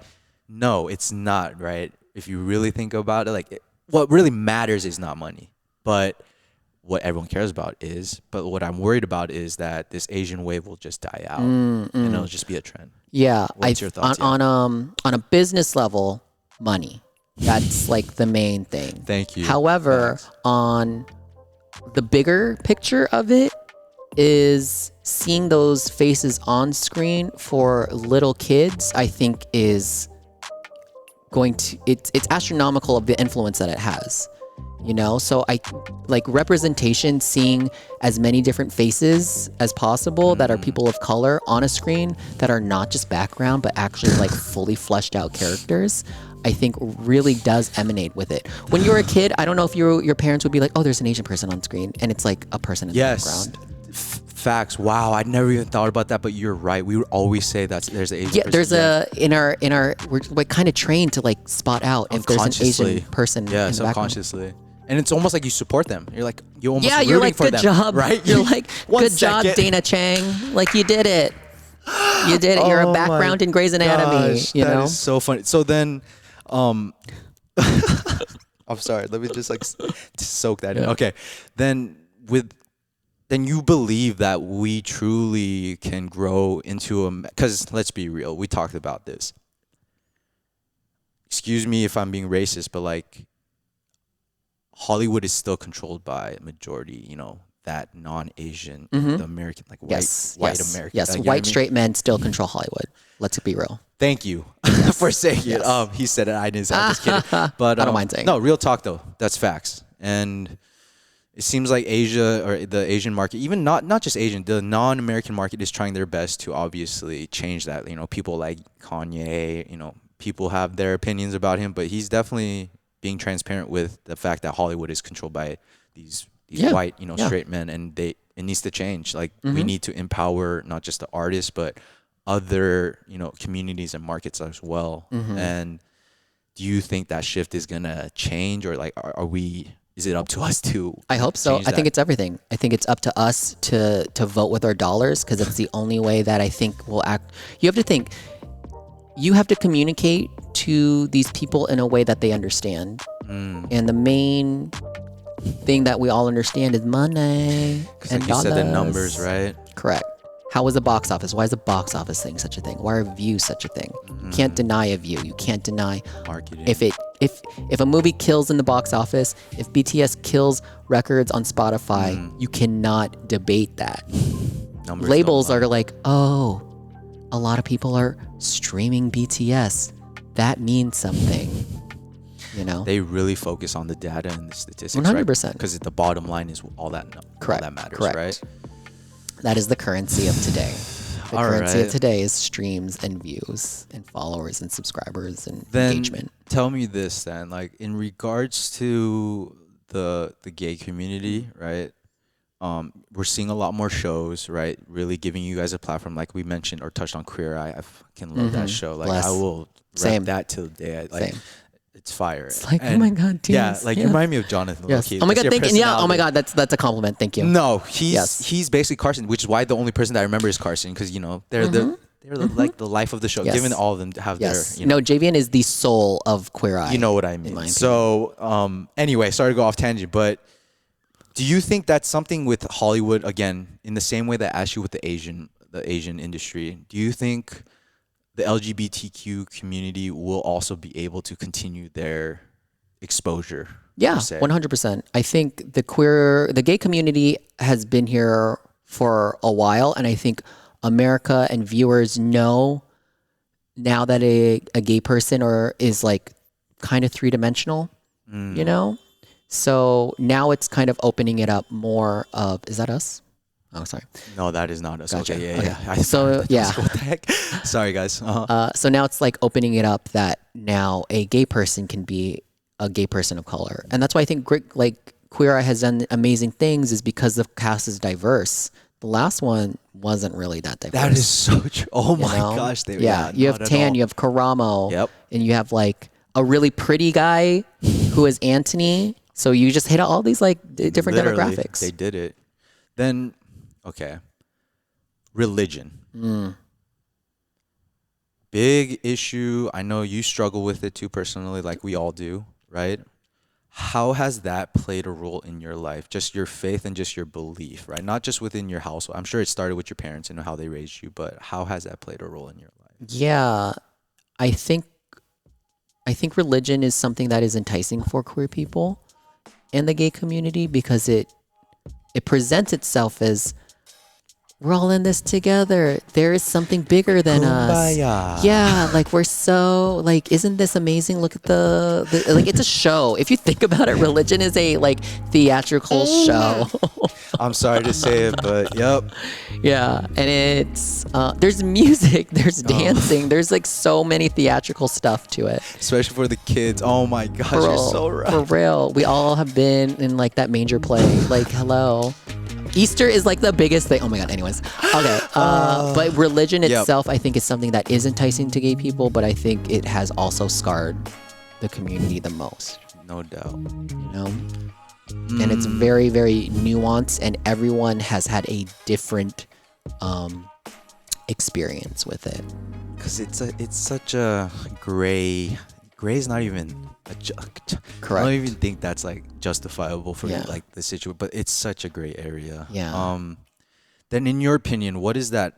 no, it's not, right? If you really think about it, like what really matters is not money, but what everyone cares about is. But what I'm worried about is that this Asian wave will just die out and it'll just be a trend. Yeah, What's your thoughts? on a business level, money. That's like the main thing. Thank you. However, on the bigger picture of it is seeing those faces on screen for little kids, I think is going to it's astronomical of the influence that it has. You know, so I like representation, seeing as many different faces as possible that are people of color on a screen that are not just background, but actually like fully fleshed out characters, I think really does emanate with it. When you were a kid, I don't know if your parents would be like, oh, there's an Asian person on screen, and it's like a person in the background. Facts. Wow, I never even thought about that, but you're right. We would always say that there's an Asian person. There's in our we're like kind of trained to like spot out if there's an Asian person in the background. Subconsciously. And it's almost like you support them. You're like, you're almost you're rooting like, for good them, job, right? You're like, good job, Dana Chang. Like, you did it. You did it. You're a background in Grey's Anatomy. You know, that is so funny. So then, I'm sorry. Let me just like soak that in. Okay, then you believe that we truly can grow into because let's be real. We talked about this. Excuse me if I'm being racist, but like, Hollywood is still controlled by a majority, you know, that non-Asian, the American, like white American. Yes, white straight men still control Hollywood. Let's be real. Thank you for saying it. He said it. I didn't say it. I'm just kidding. But I don't mind saying. No, real talk though. That's facts. And it seems like Asia or the Asian market, even not just Asian, the non-American market is trying their best to obviously change that. You know, people like Kanye, you know, people have their opinions about him, but he's definitely being transparent with the fact that Hollywood is controlled by these white, you know, straight men, and it needs to change. Like, we need to empower not just the artists, but other, you know, communities and markets as well. And do you think that shift is gonna change, or like, is it up to us to? I hope so. I think it's everything. I think it's up to us to vote with our dollars, because it's the only way that I think we'll act. You have to think. You have to communicate to these people in a way that they understand. And the main thing that we all understand is money and like dollars. You said the numbers, right? Correct. How is the box office? Why is the box office thing such a thing? Why are views such a thing? You can't deny a view. You can't deny marketing. If a movie kills in the box office, if BTS kills records on Spotify, you cannot debate that. Numbers Labels are like, oh, a lot of people are streaming BTS. That means something. You know, they really focus on the data and the statistics, 100%. Because the bottom line is all that matters, right? That is the currency of today. The currency of today is streams and views and followers and subscribers and engagement. Tell me this then, like, in regards to the gay community, right? We're seeing a lot more shows, right? Really giving you guys a platform, like we mentioned or touched on Queer Eye. I fucking love that show. Like, I will rep that till the day. Like, it's fire. It's like, oh my god, teens. Yeah, like you remind me of Jonathan. Yes. Oh my god, thank you. Yeah. Oh my god, that's a compliment. Thank you. No, he's basically Carson, which is why the only person that I remember is Carson, because you know they're like the life of the show. Given all of them have their, you know. No, JVN is the soul of Queer Eye. You know what I mean. So anyway, sorry to go off tangent, but do you think that's something with Hollywood, again, in the same way that I asked you with the Asian industry? Do you think the LGBTQ community will also be able to continue their exposure? Yeah, 100%. I think the gay community has been here for a while, and I think America and viewers know now that a gay person is like kind of three-dimensional, you know? So now it's kind of opening it up more of, is that us? Oh, sorry. No, that is not us. Gotcha. Okay, yeah. So, yeah. What the heck? Sorry, guys. So now it's like opening it up that now a gay person can be a gay person of color. And that's why I think Queer Eye has done amazing things is because the cast is diverse. The last one wasn't really that diverse. That is so true. Oh my know? gosh. You have Tan, you have Karamo, Yep. and you have like a really pretty guy who is Anthony. So you just hit all these like different Literally, demographics. They did it. Then, okay. Religion. Big issue. I know you struggle with it too personally, like we all do, right? How has that played a role in your life? Just your faith and just your belief, right? Not just within your household. I'm sure it started with your parents and how they raised you, but how has that played a role in your life? Yeah, I think religion is something that is enticing for queer people in the gay community because it presents itself as we're all in this together. There is something bigger than Kumbaya. us. Yeah, like we're so like, isn't this amazing? Look at the like, it's a show. If you think about it, religion is a like theatrical show. I'm sorry to say it, but yep. Yeah, and it's there's music, there's dancing, there's like so many theatrical stuff to it. Especially for the kids. Oh my gosh, For you're real, so right. For real, we all have been in like that manger play. Like, hello. Easter is like the biggest thing. Oh my God. Anyways. Okay. But religion itself, I think, is something that is enticing to gay people, but I think it has also scarred the community the most. No doubt. You know? And it's very, very nuanced, and everyone has had a different experience with it. Because it's such a gray is not even Correct. I don't even think that's like justifiable for like the situation, but it's such a gray area. Yeah. Then in your opinion, what is the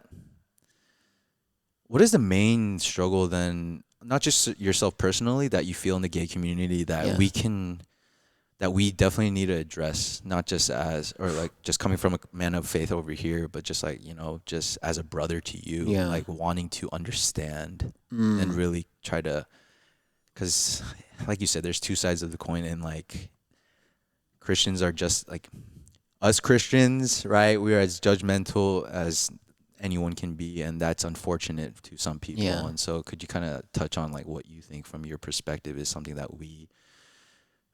main struggle then, not just yourself personally, that you feel in the gay community that we definitely need to address, not just just coming from a man of faith over here, but just like, just as a brother to you, like wanting to understand and really try to, because like you said, there's two sides of the coin, and like Christians are just like us Christians, right? We are as judgmental as anyone can be, and that's unfortunate to some people. Yeah. And so could you kind of touch on like what you think from your perspective is something that we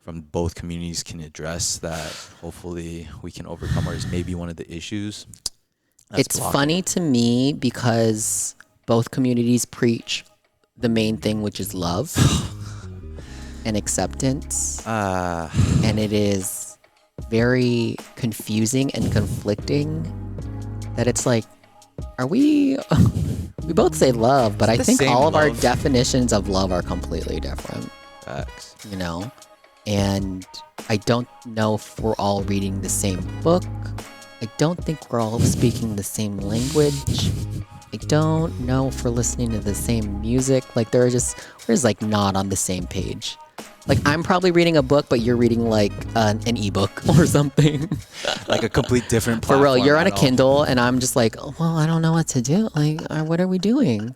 from both communities can address, that hopefully we can overcome, or is maybe one of the issues? It's funny to me because both communities preach the main thing, which is love and acceptance. And it is very confusing and conflicting that it's like, are we both say love, but I think all of our definitions of love are completely different. Facts. And I don't know if we're all reading the same book. I don't think we're all speaking the same language. I don't know if we're listening to the same music. Like we're just like not on the same page. Like I'm probably reading a book, but you're reading like an ebook or something. Like a complete different platform. For real, you're on a Kindle and I'm just like, oh, well, I don't know what to do. Like, what are we doing?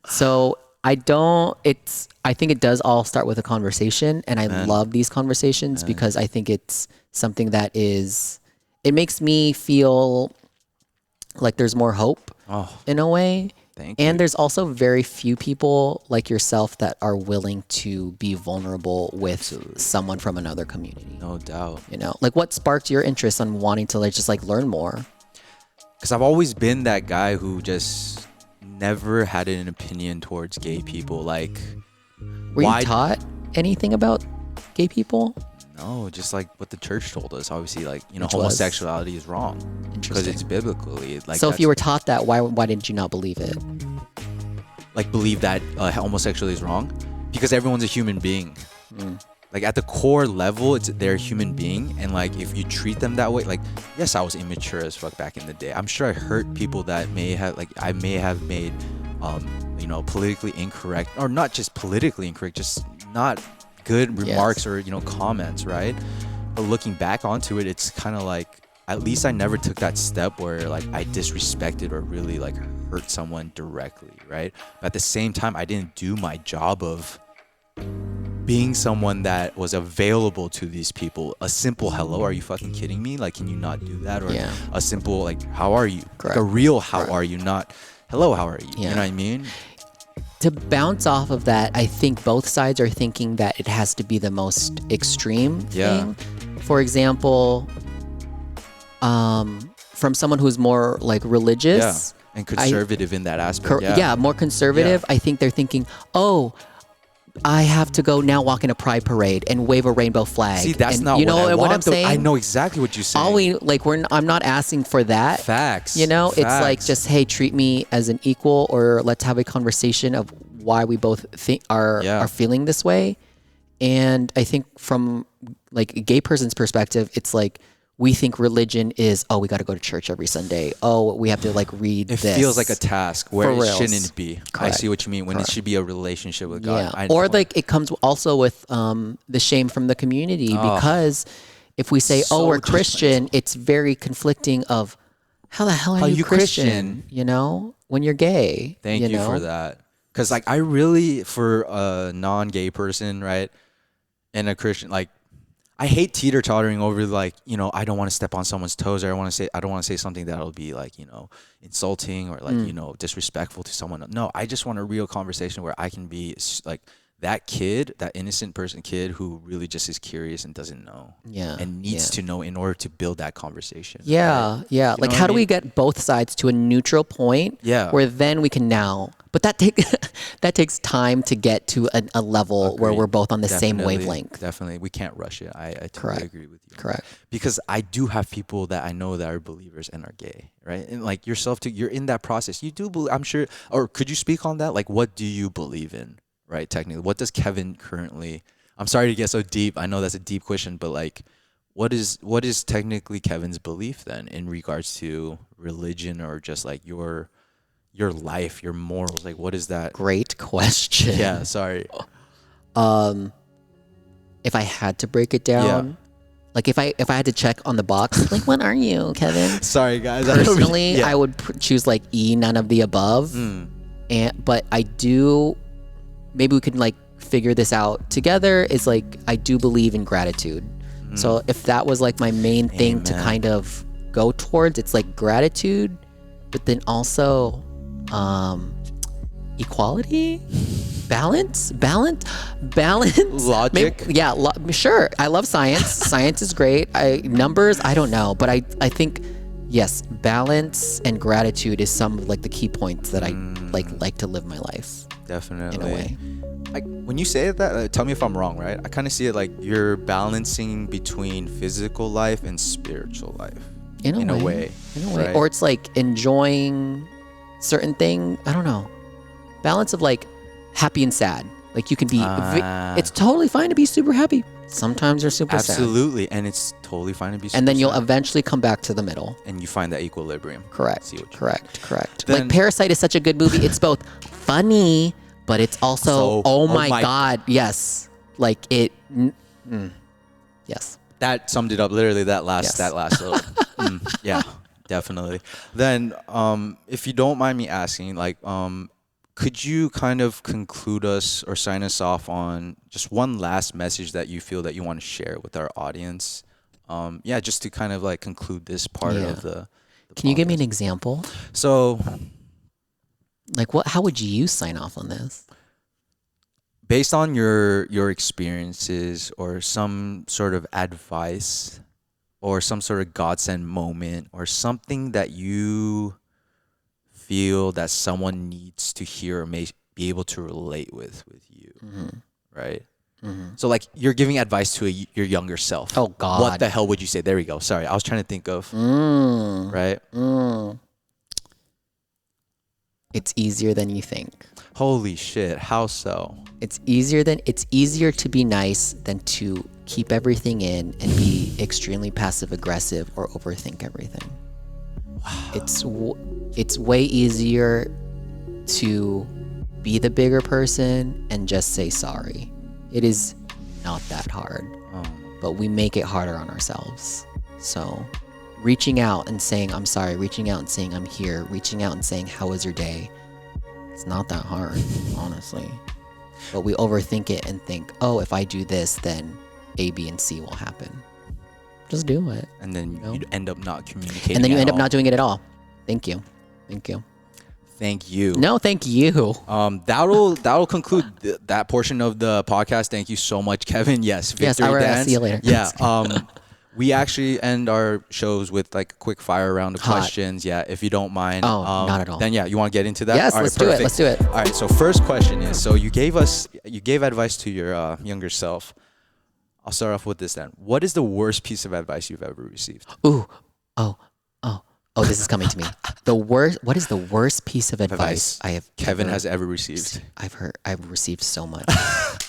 So I think it does all start with a conversation, and I love these conversations because I think it's something that it makes me feel like there's more hope in a way. Thank you. And there's also very few people like yourself that are willing to be vulnerable with someone from another community. No doubt. Like what sparked your interest on wanting to just learn more? Because I've always been that guy who just never had an opinion towards gay people. Like, were you taught anything about gay people? No, just like what the church told us. Obviously, like, homosexuality is wrong because it's biblically. Like, so if you were taught that, why did you not believe it? Like, believe that homosexuality is wrong? Because everyone's a human being. Like, at the core level, they're a human being, and like if you treat them that way, like, yes, I was immature as fuck back in the day. I'm sure I hurt people that I may have made politically incorrect, or not just politically incorrect, just not good remarks or comments, right? But looking back onto it, it's kind of like, at least I never took that step where like I disrespected or really like hurt someone directly, right? But at the same time, I didn't do my job of being someone that was available to these people. A simple hello, are you fucking kidding me? Like, can you not do that? Or a simple like, how are you? Correct. Like a real how are you, not hello, how are you? You know what I mean? To bounce off of that, I think both sides are thinking that it has to be the most extreme thing. for example, from someone who's more like religious, and conservative in that aspect. More conservative. I think they're thinking, oh, I have to go now walk in a pride parade and wave a rainbow flag. See, that's and not what I'm saying. I know exactly what you're saying. I'm not asking for that. Facts. It's like just, hey, treat me as an equal, or let's have a conversation of why we both think are feeling this way. And I think from like a gay person's perspective, it's like, we think religion is, oh, we got to go to church every Sunday. Oh, we have to like read this. It feels like a task where it shouldn't be. Correct. I see what you mean. When it should be a relationship with God. Yeah. Or like it comes also with the shame from the community, because if we say, oh, we're Christian, it's very conflicting of, how the hell are you Christian? You know, when you're gay. Thank you for that. Because like I really, for a non-gay person, right, and a Christian, like, I hate teeter-tottering over like, I don't want to step on someone's toes, or I don't want to say something that'll be like, insulting or like, disrespectful to someone. No, I just want a real conversation where I can be like that kid, that innocent kid who really just is curious and doesn't know. Yeah. And needs to know in order to build that conversation. Yeah. Right? Yeah. Like, how do we get both sides to a neutral point? Yeah. Where then we can now, but that takes time to get to a level where we're both on the same wavelength. Definitely. We can't rush it. I totally agree with you. Correct. Because I do have people that I know that are believers and are gay, right? And like yourself too, you're in that process. You do believe, I'm sure, or could you speak on that? Like, what do you believe in? Right, technically, what does Kevyn currently? I'm sorry to get so deep. I know that's a deep question, but like, what is technically Kevyn's belief then in regards to religion, or just like your life, your morals? Like, what is that? Great question. Yeah, sorry. If I had to break it down, like if I had to check on the box, like, what are you, Kevyn? Sorry, guys. Personally, I would choose like E, none of the above. But I do. Maybe we could like figure this out together, is like, I do believe in gratitude. So if that was like my main thing to kind of go towards, it's like gratitude, but then also equality, balance, logic. Maybe, sure. I love science. Science is great. Numbers, I don't know, but I think, yes, balance and gratitude is some of like the key points that I like to live my life. Definitely. In a way. Like, when you say that, tell me if I'm wrong, right? I kind of see it like you're balancing between physical life and spiritual life. In a way. Right? Or it's like enjoying certain thing. I don't know. Balance of like happy and sad. Like, you can be, it's totally fine to be super happy. Sometimes you're super sad. Absolutely. And it's totally fine to be super And then you'll sad. Eventually come back to the middle. And you find that equilibrium. Correct. Then, like, Parasite is such a good movie. It's both funny, but it's also, oh my God. Yes. Like it. Yes. That summed it up. Literally that last little. Yeah, definitely. Then, if you don't mind me asking, like, could you kind of conclude us or sign us off on just one last message that you feel that you want to share with our audience? Just to kind of like conclude this part of the Can you give me an example? So, like, how would you sign off on this? Based on your experiences, or some sort of advice, or some sort of godsend moment, or something that you feel that someone needs to hear or may be able to relate with you, right? So like, you're giving advice to your younger self. Oh God. What the hell would you say? There we go. Sorry, I was trying to think of, right? It's easier than you think. Holy shit, how so? It's easier to be nice than to keep everything in and be extremely passive aggressive or overthink everything. Wow. It's way easier to be the bigger person and just say sorry. It is not that hard, but we make it harder on ourselves. So reaching out and saying I'm sorry, reaching out and saying I'm here, reaching out and saying how was your day, it's not that hard, honestly. But we overthink it and think, oh, if I do this, then A, B, and C will happen. Just do it. And then you end up not communicating. And then you end up not doing it at all. Thank you. Thank you. No, thank you. That'll conclude that portion of the podcast. Thank you so much, Kevyn. Yes, Victor. Yes, I'll see you later. Yeah. We actually end our shows with like a quick fire round of questions. Yeah, if you don't mind. Oh, not at all. Then yeah, you want to get into that? Yes, All right, let's do it. Let's do it. All right. So first question is: so you gave advice to your younger self. I'll start off with this then. What is the worst piece of advice you've ever received? Ooh, oh, this is coming to me. The worst. What is the worst piece of advice Kevin has ever received? I've received so much.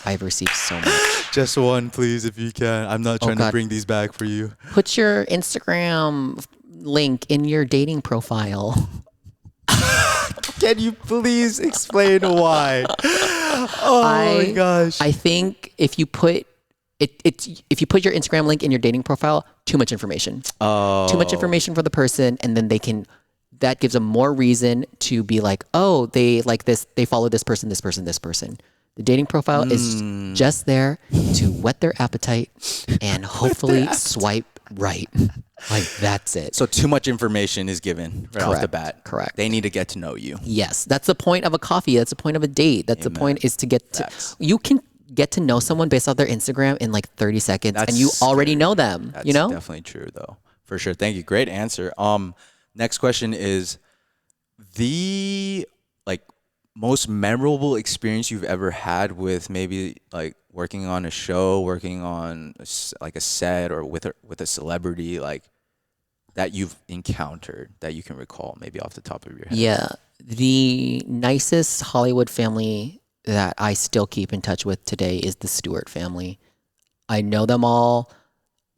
I've received so much. Just one, please, if you can. I'm not trying to bring these back for you. Put your Instagram link in your dating profile. Can you please explain why? Oh my gosh. I think if you put if you put your Instagram link in your dating profile, too much information. Too much information for the person, and then that gives them more reason to be like, oh, they like this, they follow this person, this person, this person. The dating profile is just there to whet their appetite and hopefully swipe right. Like, that's it. So too much information is given right off the bat. Correct. They need to get to know you. Yes. That's the point of a coffee. That's the point of a date. That's the point, is to get to, you can get to know someone based off their Instagram in like 30 seconds and you already know them, That's you know? definitely true though. For sure. Thank you. Great answer. Next question is the like most memorable experience you've ever had with maybe like working on a show, working on like a set, or with a celebrity, like that you've encountered that you can recall maybe off the top of your head. Yeah. The nicest Hollywood family that I still keep in touch with today is the Stewart family. I know them all.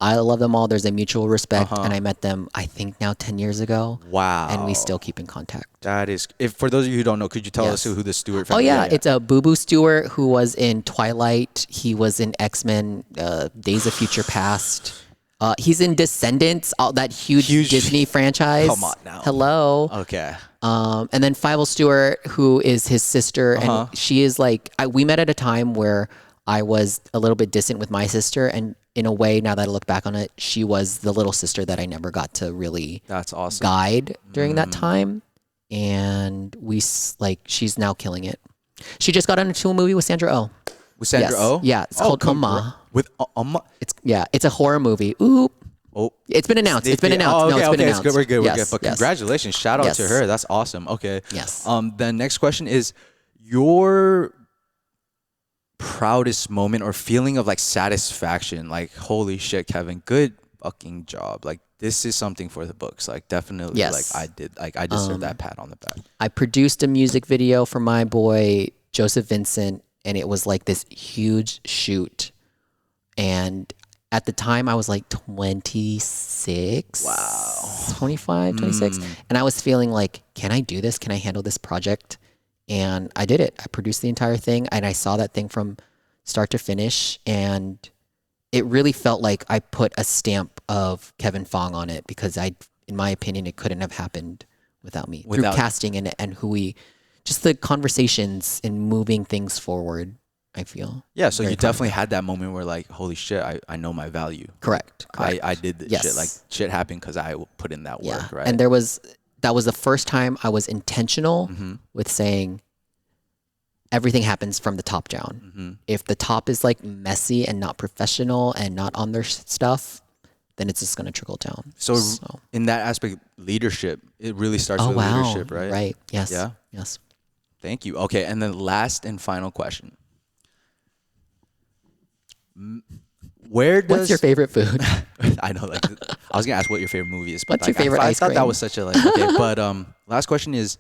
I love them all. There's a mutual respect, and I met them, I think now 10 years ago. Wow. And we still keep in contact. That is, if for those of you who don't know, could you tell us who the Stewart family is? Oh, yeah. It's a Boo Boo Stewart, who was in Twilight. He was in X-Men, Days of Future Past. He's in Descendants, that huge Disney franchise. Come on now. Hello. Okay. And then Fievel Stewart, who is his sister, and she is like, we met at a time where I was a little bit distant with my sister, and in a way, now that I look back on it, she was the little sister that I never got to really guide during that time. And she's now killing it. She just got into a movie with Sandra Oh. With Sandra Oh? Yeah, it's called Oma. With Oma? It's a horror movie. Oop. Oh, it's been announced. It's been announced. Okay, no, it's been announced. It's good. We're good. Yes, We're good. But yes. congratulations. Shout out to her. That's awesome. Okay. Yes. The next question is your proudest moment or feeling of like satisfaction. Like, holy shit, Kevin, good fucking job. Like, this is something for the books. Like, definitely. Yes. Like, I deserve that pat on the back. I produced a music video for my boy Joseph Vincent, and it was like this huge shoot. And at the time, I was like 26. Wow. 25, 26. And I was feeling like, can I do this? Can I handle this project? And I did it. I produced the entire thing, and I saw that thing from start to finish. And it really felt like I put a stamp of Kevin Fong on it, because in my opinion, it couldn't have happened without me. Through casting and just the conversations and moving things forward, I feel. Yeah, so you definitely had that moment where like, holy shit, I know my value. Correct. I did this shit. Like, shit happened because I put in that work, right? And that was the first time I was intentional with saying everything happens from the top down. If the top is like messy and not professional and not on their stuff, then it's just going to trickle down. So in that aspect, leadership, it really starts with leadership, right? Right. Yes. Yeah. Yes. Thank you. Okay. And then last and final question. What's your favorite food? I know, like, I was gonna ask what your favorite movie is, but what's your favorite ice cream? I thought that was such a okay. But last question is,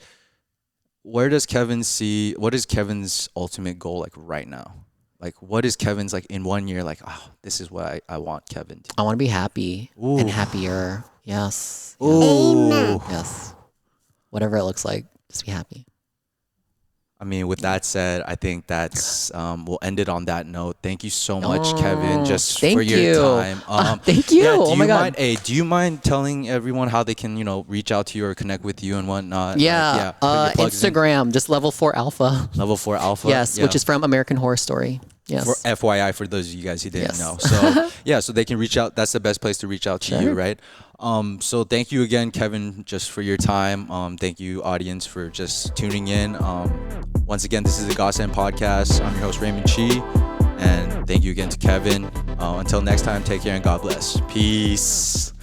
what is Kevin's ultimate goal like right now? Like, what is Kevin's like in 1 year? Like, oh, this is what I want Kevin to. I want to be happy and happier. Yes. Ooh. Yes. Whatever it looks like, just be happy. I mean, with that said, I think that's we'll end it on that note. Thank you so much, Kevin, just for your time. Thank you. Yeah, oh my God. Do you mind telling everyone how they can, reach out to you or connect with you and whatnot? Yeah. Instagram, just Level 4 Alpha. Level 4 Alpha. Yes, which is from American Horror Story. Yes. For FYI, for those of you guys who didn't know. So so they can reach out. That's the best place to reach out to you, right? So thank you again, Kevin, just for your time. Thank you, audience, for just tuning in. Once again, this is the GODSEND podcast. I'm your host, Raymond Chi. And thank you again to Kevin. Until next time, take care and God bless. Peace.